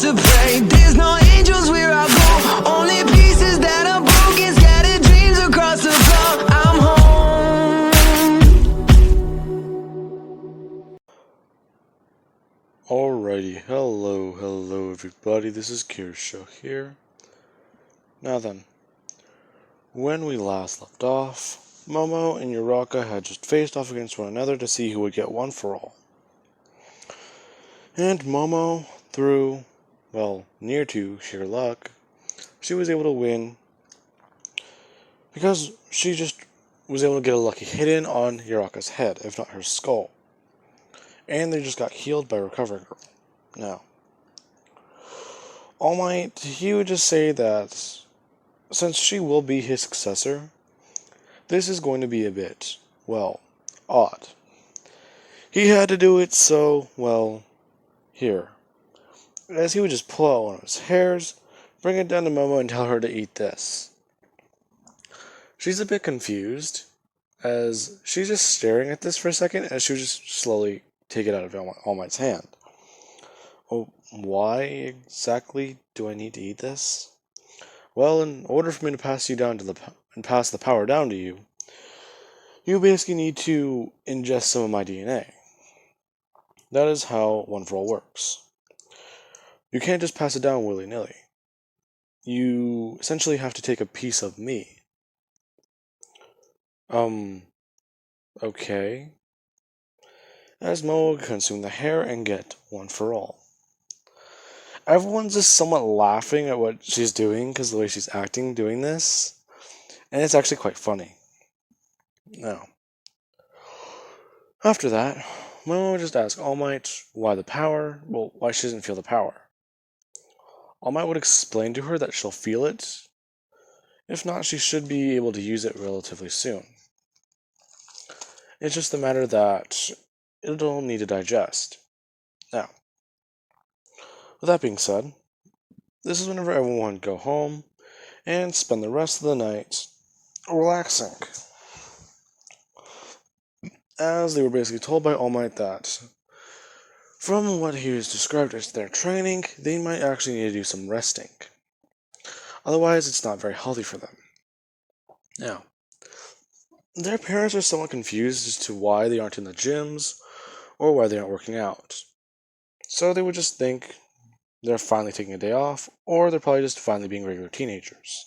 to pray. There's no angels where I go, only pieces that are broken, scattered dreams across the floor. I'm home. Alrighty, hello everybody, this is Kirsho here. Now then, when we last left off, Momo and Uraka had just faced off against one another to see who would get one for all. And Momo, through, well, near to sheer luck, she was able to win because she just was able to get a lucky hit in on Uraka's head, if not her skull. And they just got healed by Recovery Girl. Now, All Might, he would just say that since she will be his successor, this is going to be a bit, well, odd. He had to do it, so, well, here. As he would just pull out one of his hairs, bring it down to Momo and tell her to eat this. She's a bit confused, as she's just staring at this for a second, as she would just slowly take it out of All Might's hand. Oh, why exactly do I need to eat this? Well, in order for me to pass the power down to you, you basically need to ingest some of my DNA. That is how One for All works. You can't just pass it down willy-nilly. You essentially have to take a piece of me. Okay. As Momo would consume the hair and get One for All. Everyone's just somewhat laughing at what she's doing because of the way she's acting doing this. And it's actually quite funny. Now, after that, Momo would just ask All Might why why she doesn't feel the power. All Might would explain to her that she'll feel it. If not, she should be able to use it relatively soon. It's just a matter that it'll need to digest. Now, with that being said, this is whenever everyone would go home and spend the rest of the night relaxing. As they were basically told by All Might that, from what he was described as their training, they might actually need to do some resting. Otherwise, it's not very healthy for them. Now, their parents are somewhat confused as to why they aren't in the gyms or why they aren't working out. So they would just think they're finally taking a day off, or they're probably just finally being regular teenagers.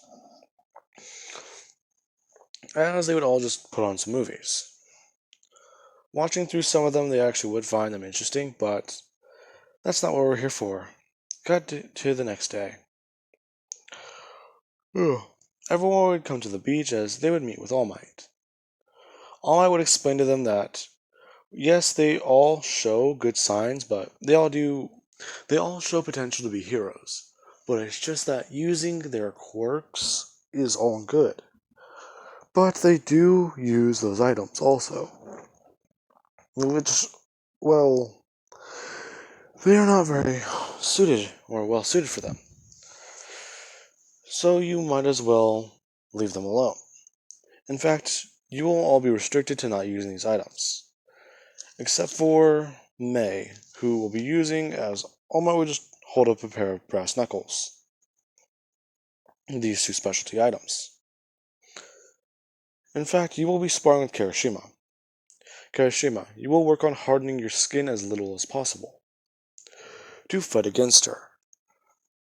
As they would all just put on some movies. Watching through some of them, they actually would find them interesting, but that's not what we're here for. Cut to the next day. Everyone would come to the beach as they would meet with All Might. All Might would explain to them that, yes, they all show good signs, but they all show potential to be heroes. But it's just that using their quirks is all good. But they do use those items also. Which, well, they are not very suited or well suited for them. So you might as well leave them alone. In fact, you will all be restricted to not using these items. Except for May, who will be using, as All Might would just hold up a pair of brass knuckles. These two specialty items. In fact, you will be sparring with Kirishima. Kirishima, you will work on hardening your skin as little as possible to fight against her.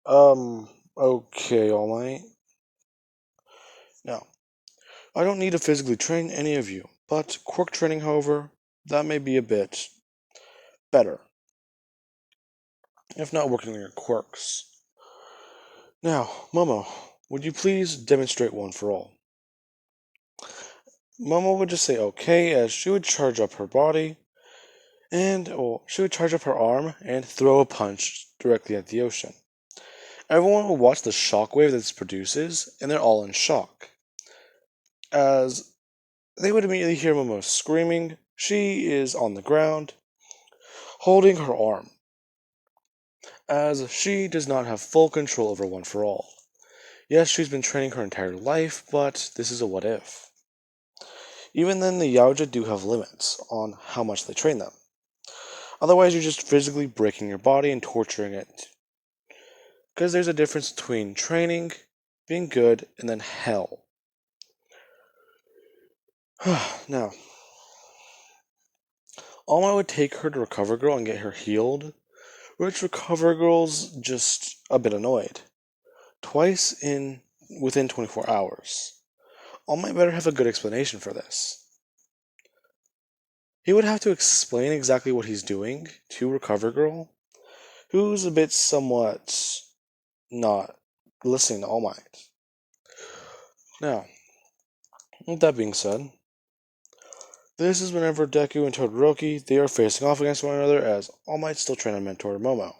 Okay, All Might. Now, I don't need to physically train any of you, but quirk training, however, that may be a bit better. If not working on your quirks. Now, Momo, would you please demonstrate One for All? Momo would just say okay as she would charge up her body, and she would charge up her arm and throw a punch directly at the ocean. Everyone would watch the shockwave that this produces, and they're all in shock. As they would immediately hear Momo screaming, she is on the ground, holding her arm, as she does not have full control over One for All. Yes, she's been training her entire life, but this is a what if. Even then, the Yaoja do have limits on how much they train them. Otherwise, you're just physically breaking your body and torturing it. Because there's a difference between training, being good, and then hell. Now, All Might would take her to Recover Girl and get her healed, which Recover Girl's just a bit annoyed. Twice in within 24 hours. All Might better have a good explanation for this. He would have to explain exactly what he's doing to Recover Girl, who's a bit somewhat not listening to All Might. Now, with that being said, this is whenever Deku and Todoroki, they are facing off against one another as All Might's still trying to mentor Momo.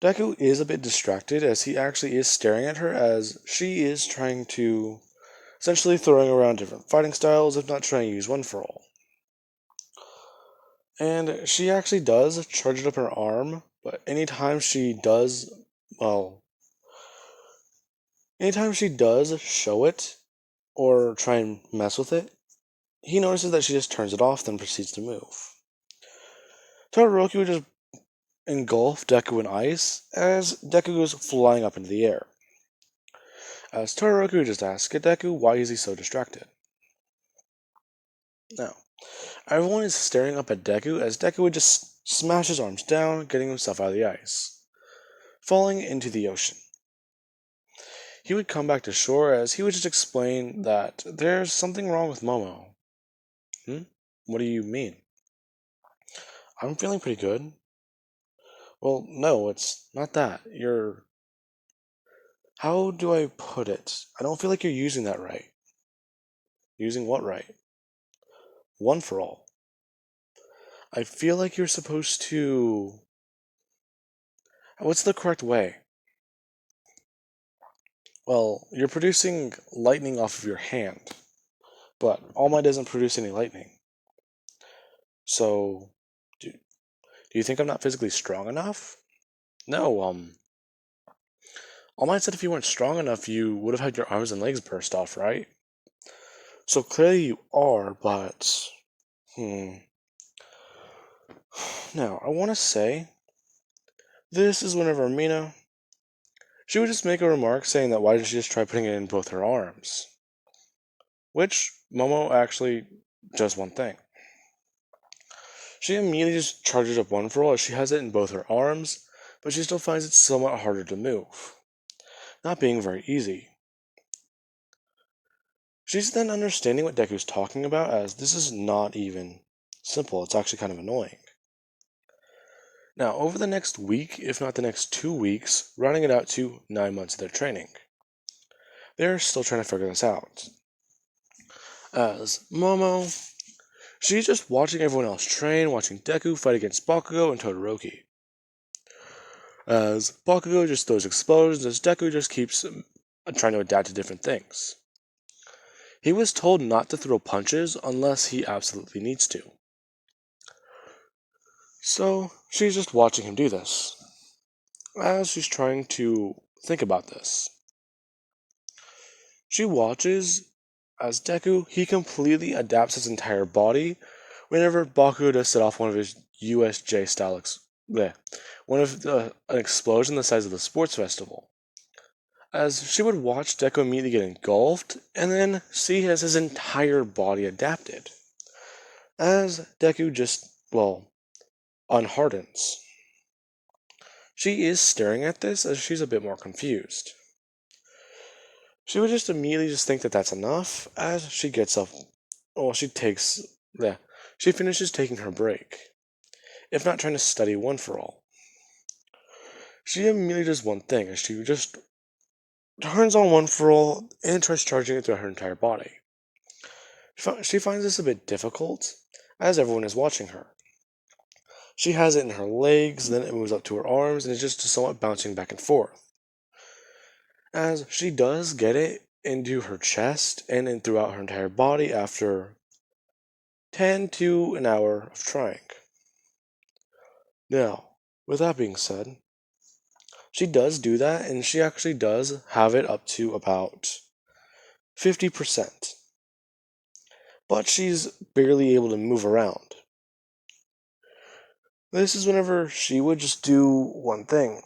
Deku is a bit distracted as he actually is staring at her as she is trying to, essentially throwing around different fighting styles, if not trying to use one for all. And she actually does charge it up her arm, but anytime she does show it, or try and mess with it, he notices that she just turns it off, then proceeds to move. Todoroki would just engulf Deku in ice as Deku goes flying up into the air. As Todoroki would just ask Deku why is he so distracted. Now, everyone is staring up at Deku as Deku would just smash his arms down, getting himself out of the ice, falling into the ocean. He would come back to shore as he would just explain that there's something wrong with Momo. What do you mean? I'm feeling pretty good. Well, no, it's not that. How do I put it? I don't feel like you're using that right. Using what right? One for all. I feel like you're supposed to. What's the correct way? Well, you're producing lightning off of your hand, but All Might doesn't produce any lightning. So, do you think I'm not physically strong enough? No, All Might said if you weren't strong enough, you would have had your arms and legs burst off, right? So clearly you are, but. Now, I want to say, this is whenever Mina, she would just make a remark saying that why didn't she just try putting it in both her arms? Which Momo actually does one thing. She immediately just charges up one for all as she has it in both her arms, but she still finds it somewhat harder to move, not being very easy. She's then understanding what Deku's talking about as this is not even simple, it's actually kind of annoying. Now, over the next week, if not the next 2 weeks, rounding it out to 9 months of their training, they're still trying to figure this out. As Momo, she's just watching everyone else train, watching Deku fight against Bakugo and Todoroki. As Bakugo just throws explosions, as Deku just keeps trying to adapt to different things. He was told not to throw punches unless he absolutely needs to. So, she's just watching him do this. As she's trying to think about this, she watches as Deku, he completely adapts his entire body whenever Bakugo does set off one of his USJ style an explosion the size of the sports festival. As she would watch Deku immediately get engulfed, and then see as his entire body adapted. As Deku just, unhardens. She is staring at this as she's a bit more confused. She would just immediately just think that that's enough as she gets up. She finishes taking her break, if not trying to study one for all. She immediately does one thing as she just turns on one for all and tries charging it throughout her entire body. She finds this a bit difficult as everyone is watching her. She has it in her legs, then it moves up to her arms, and it's just somewhat bouncing back and forth. As she does get it into her chest and in throughout her entire body after 10 to an hour of trying. Now, with that being said, she does do that, and she actually does have it up to about 50%. But she's barely able to move around. This is whenever she would just do one thing.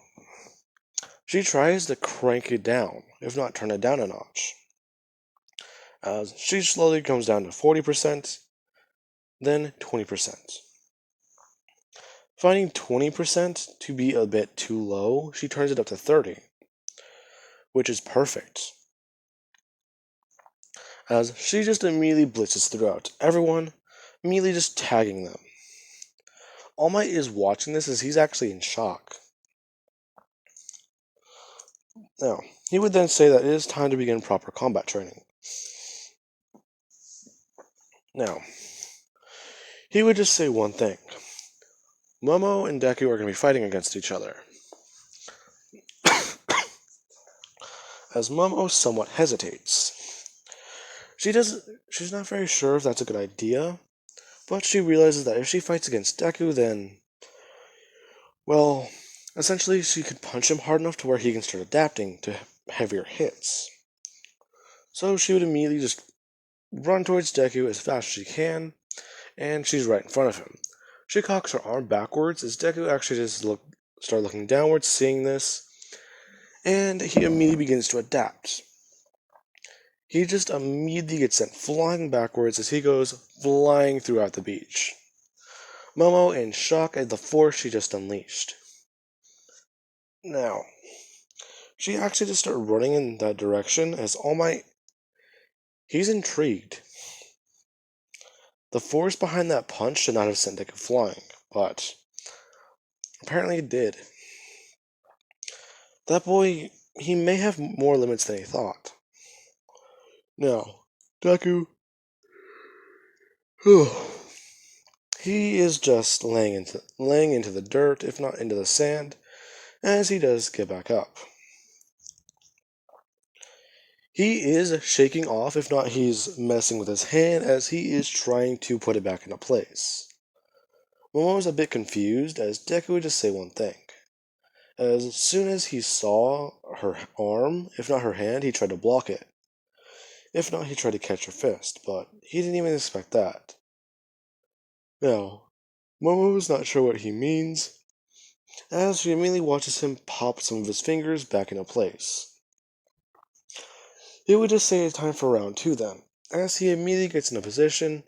She tries to crank it down, if not turn it down a notch. As she slowly comes down to 40%, then 20%. Finding 20% to be a bit too low, she turns it up to 30, which is perfect. As she just immediately blitzes throughout everyone, immediately just tagging them. All Might is watching this as he's actually in shock. Now, he would then say that it is time to begin proper combat training. Now, he would just say one thing. Momo and Deku are going to be fighting against each other. As Momo somewhat hesitates. She's not very sure if that's a good idea, but she realizes that if she fights against Deku, then, well, essentially she could punch him hard enough to where he can start adapting to heavier hits. So she would immediately just run towards Deku as fast as she can, and she's right in front of him. She cocks her arm backwards as Deku actually just start looking downwards, seeing this, and he immediately begins to adapt. He just immediately gets sent flying backwards as he goes flying throughout the beach. Momo in shock at the force she just unleashed. Now, she actually just started running in that direction as All Might, he's intrigued. The force behind that punch should not have sent Deku flying, but apparently it did. That boy, he may have more limits than he thought. Now, Deku, he is just laying into the dirt, if not into the sand, as he does get back up. He is shaking off, if not he's messing with his hand, as he is trying to put it back into place. Momo was a bit confused, as Deku would just say one thing. As soon as he saw her arm, if not her hand, he tried to block it. If not, he tried to catch her fist, but he didn't even expect that. Now, Momo is not sure what he means, as she immediately watches him pop some of his fingers back into place. He would just say it's time for round 2 then, as he immediately gets in a position,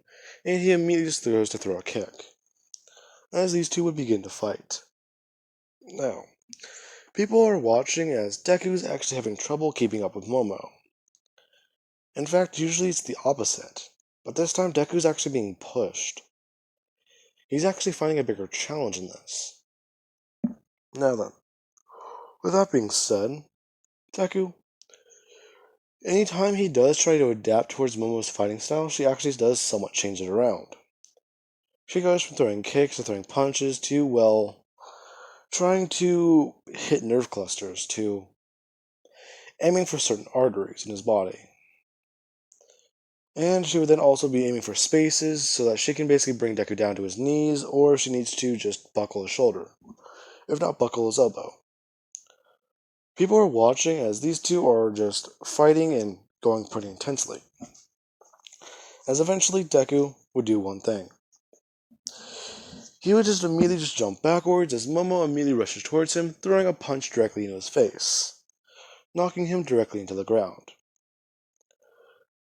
and he immediately just goes to throw a kick, as these two would begin to fight. Now, people are watching as Deku's actually having trouble keeping up with Momo. In fact, usually it's the opposite, but this time Deku's actually being pushed. He's actually finding a bigger challenge in this. Now then, with that being said, Deku, anytime he does try to adapt towards Momo's fighting style, she actually does somewhat change it around. She goes from throwing kicks to throwing punches to, well, trying to hit nerve clusters to aiming for certain arteries in his body. And she would then also be aiming for spaces so that she can basically bring Deku down to his knees, or if she needs to, just buckle his shoulder. If not, buckle his elbow. People are watching as these two are just fighting and going pretty intensely. As eventually Deku would do one thing. He would just immediately just jump backwards as Momo immediately rushes towards him, throwing a punch directly into his face, knocking him directly into the ground.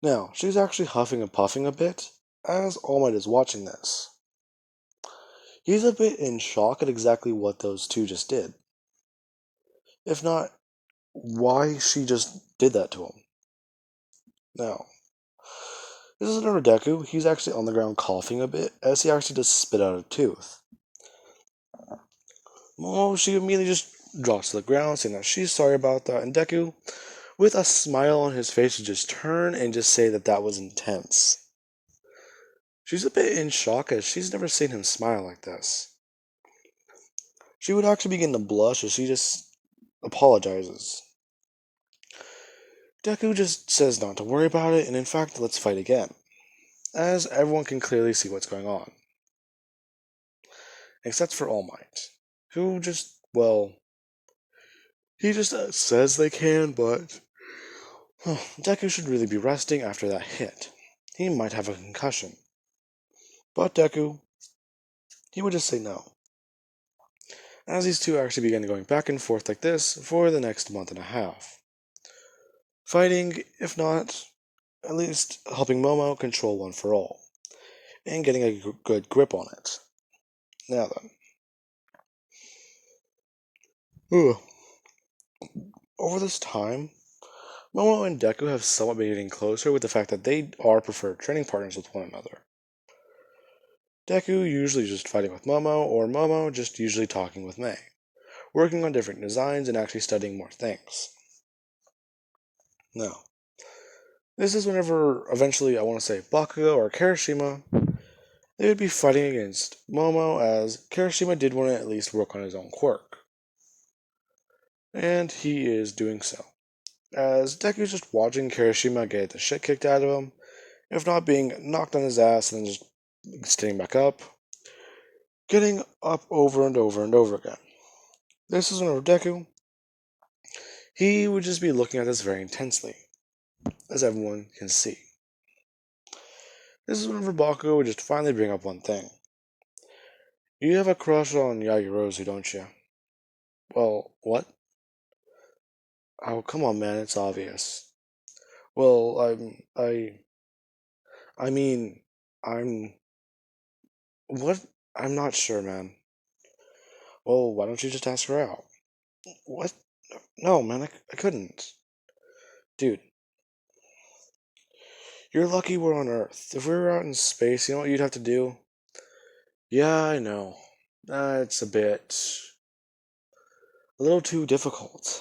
Now, she's actually huffing and puffing a bit, as All Might is watching this. He's a bit in shock at exactly what those two just did. If not, why she just did that to him. Now, this is another Deku. He's actually on the ground coughing a bit, as he actually just spit out a tooth. Momo, she immediately just drops to the ground, saying that she's sorry about that, and Deku, with a smile on his face, would just turn and just say that that was intense. She's a bit in shock, as she's never seen him smile like this. She would actually begin to blush as she just apologizes. Deku just says not to worry about it, and in fact, let's fight again, as everyone can clearly see what's going on. Except for All Might, who just, well, he just says they can, but Deku should really be resting after that hit. He might have a concussion. But Deku, he would just say no. as these two actually began going back and forth like this for the next month and a half. Fighting, if not, at least helping Momo control One for All, and getting a good grip on it. Now then. Ugh. Over this time, Momo and Deku have somewhat been getting closer with the fact that they are preferred training partners with one another. Deku usually just fighting with Momo, or Momo just usually talking with Mei, working on different designs and actually studying more things. Now, this is whenever eventually I want to say Bakugo or Kirishima, they would be fighting against Momo, as Kirishima did want to at least work on his own quirk. And he is doing so, as Deku's just watching Kirishima get the shit kicked out of him, if not being knocked on his ass and then just standing back up, getting up over and over and over again. This is whenever Deku, he would just be looking at this very intensely, as everyone can see. This is whenever Bakugo would just finally bring up one thing. You have a crush on Yaoyorozu, don't you? Well, what? Oh, come on, man, it's obvious. Well, I mean, I'm, what? I'm not sure, man. Well, why don't you just ask her out? What? No, man, I couldn't. Dude, you're lucky we're on Earth. If we were out in space, you know what you'd have to do? Yeah, I know. It's a little too difficult.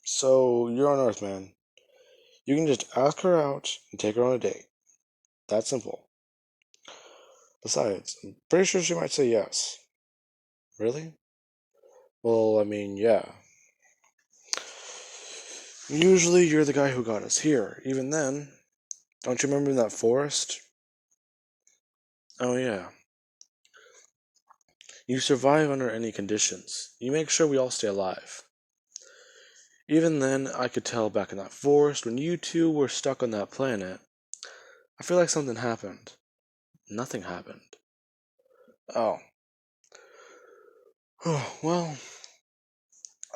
So, you're on Earth, man. You can just ask her out and take her on a date. That simple. Besides, I'm pretty sure she might say yes. Really? Well, I mean, yeah. Usually you're the guy who got us here. Even then, don't you remember in that forest? Oh, yeah. You survive under any conditions. You make sure we all stay alive. Even then, I could tell back in that forest when you two were stuck on that planet, I feel like something happened. Nothing happened. Oh. Well,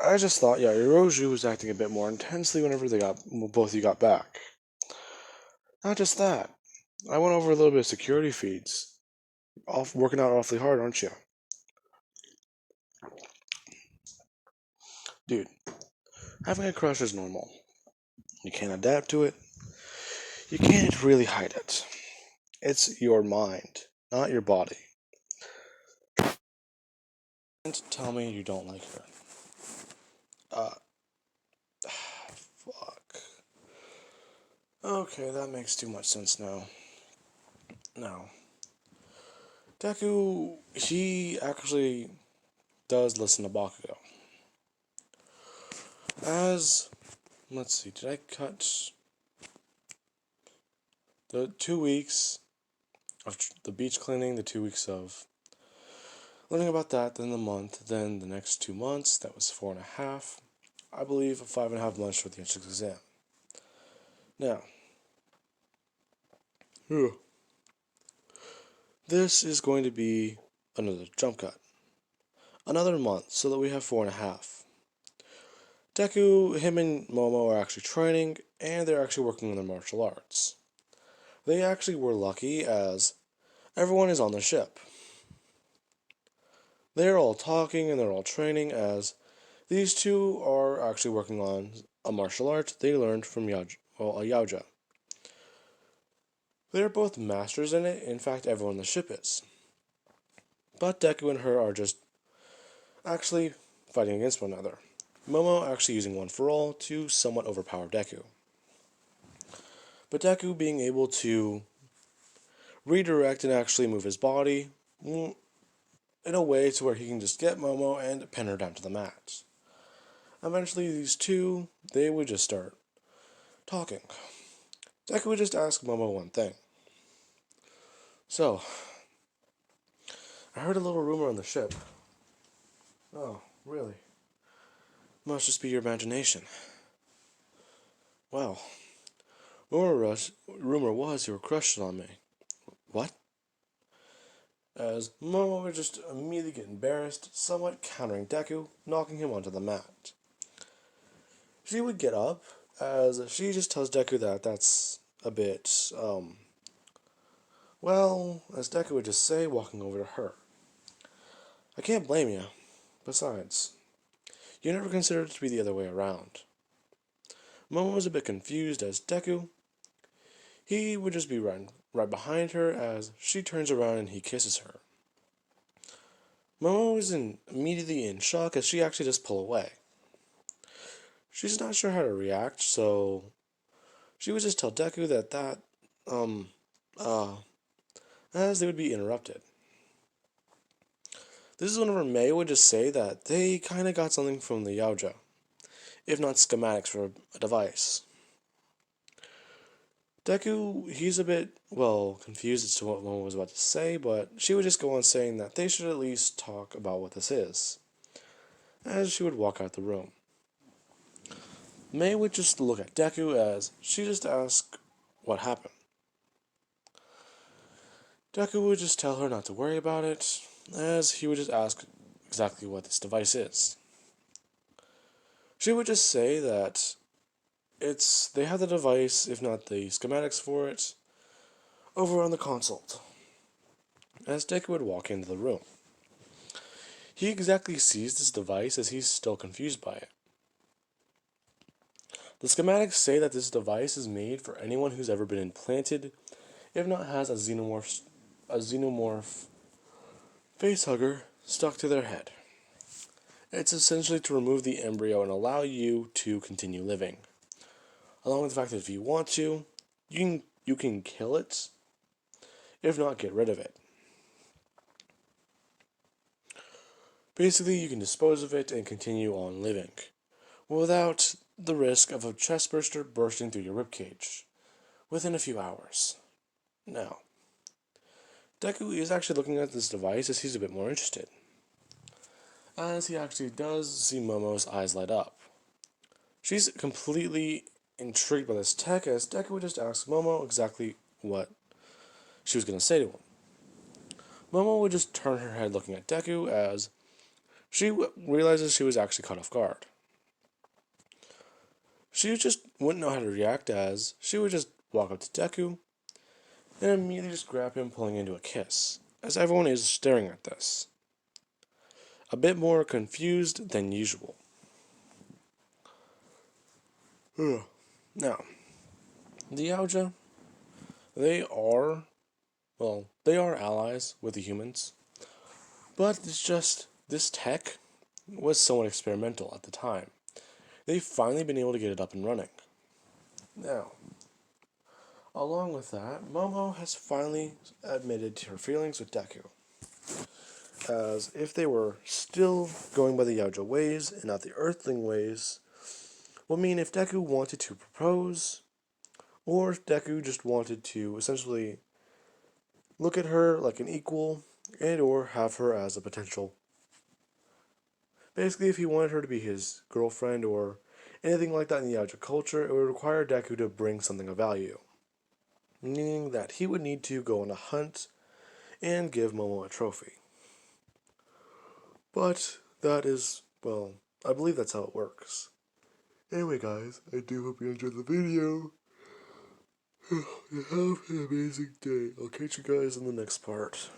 I just thought, yeah, Yoroju was acting a bit more intensely whenever both of you got back. Not just that. I went over a little bit of security feeds. Working out awfully hard, aren't you? Dude, having a crush is normal. You can't adapt to it. You can't really hide it. It's your mind, not your body. And tell me you don't like her. Uh, fuck. Okay, that makes too much sense now. Now, Deku, he actually does listen to Bakugo. As, let's see, did I cut the 2 weeks of the beach cleaning, the 2 weeks of learning about that, then the month, then the next 2 months, that was 4.5. I believe 5.5 months for the entrance exam. Now, this is going to be another jump cut. Another month, so that we have 4.5. Deku, him and Momo are actually training, and they're actually working on their martial arts. They actually were lucky, as everyone is on the ship. They're all talking and they're all training, as these two are actually working on a martial art they learned from a Yaoja. They're both masters in it, in fact everyone on the ship is. But Deku and her are just actually fighting against one another. Momo actually using One for All to somewhat overpower Deku. But Deku being able to redirect and actually move his body in a way to where he can just get Momo and pin her down to the mat. Eventually these two, they would just start talking. Deku would just ask Momo one thing. So, I heard a little rumor on the ship. Oh, really? Must just be your imagination. Well, rumor was you were crushing on me. What? as Momo would just immediately get embarrassed, somewhat countering Deku, knocking him onto the mat. She would get up, as she just tells Deku that that's a bit, well, as Deku would just say, walking over to her. I can't blame you. Besides, you never considered it to be the other way around. Momo was a bit confused as Deku, he would just be right behind her as she turns around and he kisses her. Momo is immediately in shock as she actually just pull away. She's not sure how to react, so she would just tell Deku um, uh, as they would be interrupted. This is whenever May would just say that they kinda got something from the Yaoja, if not schematics for a device. Deku, he's a bit, well, confused as to what Momo was about to say, but she would just go on saying that they should at least talk about what this is, as she would walk out the room. May would just look at Deku as she just asked what happened. Deku would just tell her not to worry about it, as he would just ask exactly what this device is. She would just say that they have the device, if not the schematics for it, over on the console. As Deku would walk into the room, he exactly sees this device as he's still confused by it. The schematics say that this device is made for anyone who's ever been implanted, if not has a xenomorph facehugger stuck to their head. It's essentially to remove the embryo and allow you to continue living. Along with the fact that if you want to, you can kill it, if not get rid of it. Basically, you can dispose of it and continue on living, without the risk of a chestburster bursting through your ribcage within a few hours. Now, Deku is actually looking at this device as he's a bit more interested, as he actually does see Momo's eyes light up. She's completely intrigued by this tech as Deku would just ask Momo exactly what she was going to say to him. Momo would just turn her head looking at Deku as she realizes she was actually caught off guard. She just wouldn't know how to react as she would just walk up to Deku and immediately just grab him, pulling into a kiss, as everyone is staring at this, a bit more confused than usual. Now, the Yaoja, they are, they are allies with the humans, but it's just, this tech was somewhat experimental at the time. They've finally been able to get it up and running. Now, along with that, Momo has finally admitted to her feelings with Deku, as if they were still going by the Yaoja ways and not the Earthling ways, would mean if Deku wanted to propose, or if Deku just wanted to essentially look at her like an equal and or have her as a potential. Basically, if he wanted her to be his girlfriend or anything like that in the Yaoja culture, it would require Deku to bring something of value, meaning that he would need to go on a hunt and give Momo a trophy. But that is, well, I believe that's how it works. Anyway, guys, I do hope you enjoyed the video. You have an amazing day. I'll catch you guys in the next part.